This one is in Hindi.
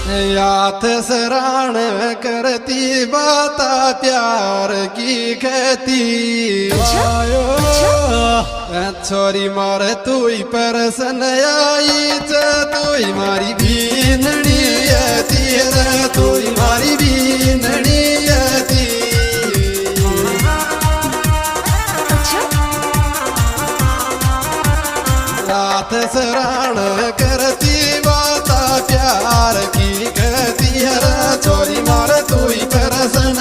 याथ सराण करती बाता प्यार की कहती आयो छोरी मारे तू परसन आई तू मारी बीनड़ी तीर तू मारी बीनड़ी याथ सराण करती बाता प्यार की कहती है छोरी मार तू परसन